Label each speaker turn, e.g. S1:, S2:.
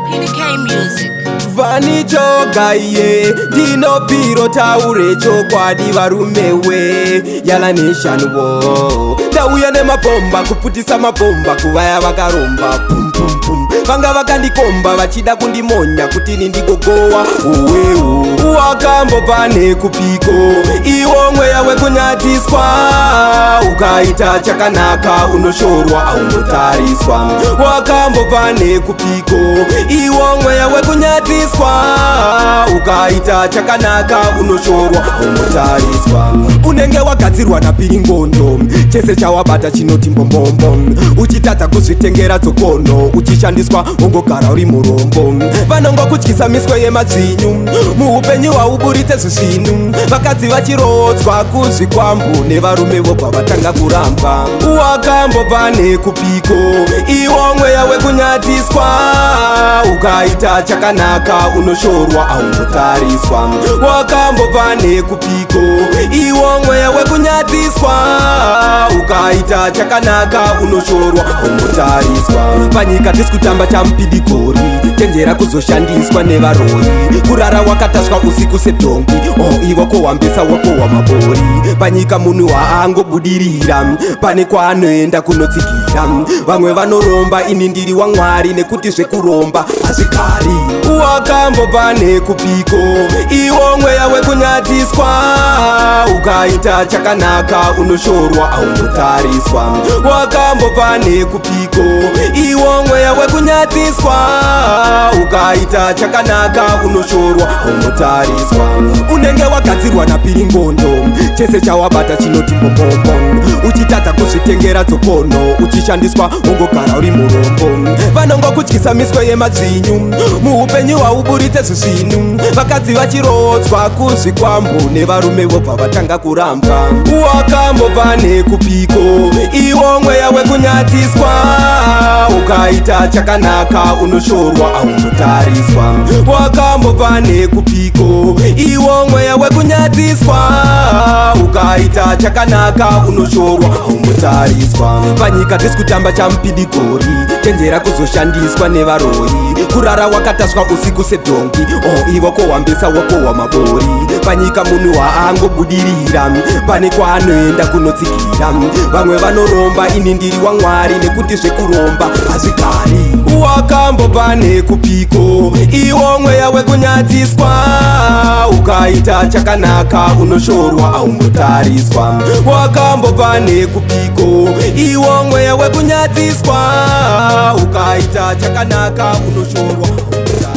S1: PDK Music.
S2: Vani chogaye dino piro taure chokwadi varumewe Yala Nation wo Dauya ne mapomba kuputisa mapomba kuvaya vakaromba pum pum pum Vanga vakandikomba vachida kundimonya kuti nindigogowa uweu Wakambo pane kupiko iwo mweya wekunyatiswa Ukaita chakanaka unoshorwa au notariswa Wakambo pane kupiko iwo mweya wekunyatiswa Ukaita chakanaka unoshorwa au notariswa Unenge wakadzirwa na piringondo chese chawabata chinoti mbombombo Uchitata kuzvitengera tsokono uchishandiswa ungogara uri murombo Vanongo kutyisa miswe yemadzinyu muupenyu hauburite zvisvinu Vakadzi vachirodzwa kuzvikwambu nevarume vobva vatanga kuramba Wakambo pane kupiko iwo mweya wekunyatiswa Ukaita chakanaka unoshorwa au notariswa Wakambo pane kupiko iwo mweya wekunyatiswa Ukaita chakanaka unoshorwa au notariswa Panyika tisikutamba chamupidikori chenjera kuzoshandiswa nevarori Kurara wakataswa usiku sedhongi iwo kohwambisa wako wamabori Panyika munhu haangobudirira pane kwaanoenda kunotsikira Vamwe vanoromba ini ndiri waMwari nekuti zvekuromba hazvigari Wakambo pane kupiko iwo mweya wekunyatiswa Ukaita chakanaka unoshorwa au notariswa Wakambo pane kupiko iwo mweya wekunyatiswa Ukaita chakanaka unoshorwa au notariswa Unenge wakadzirwa na piringondo chese chawabata chinoti mbombombo Uchitata kuzvitengera tsokono uchishandiswa ungogara uri murombo Vanongo kutyisa miswe yemadzinyu muupenyu hauburite zvisvinu Vakadzi vachirodzwa kuzvikwambu nevarume vobva vatanga kuramba Wakambo pane kupiko iwo mweya wekunyatiswa Ukaita chakanaka unoshorwa au notariswa Wakambo pane kupiko iwo mweya wekunyatiswa Ukaita chakanaka unoshorwa au notariswa Panyika tisikutamba chamupidikori chenjera kuzoshandiswa nevarori Kurara wakataswa usiku sedhongi iwo kohwambisa wako wamabori Panyika munhu haangobudirira pane kwaanoenda kunotsikira Vamwe vanoromba ini ndiri waMwari nekuti zvekuromba hazvigari Wakambo pane kupiko iwo mweya wekunyatiswa Ukaita chakanaka unoshorwa au notariswa Wakambo pane kupiko iwo mweya wekunyatiswa Ukaita chakanaka unoshorwa au notariswa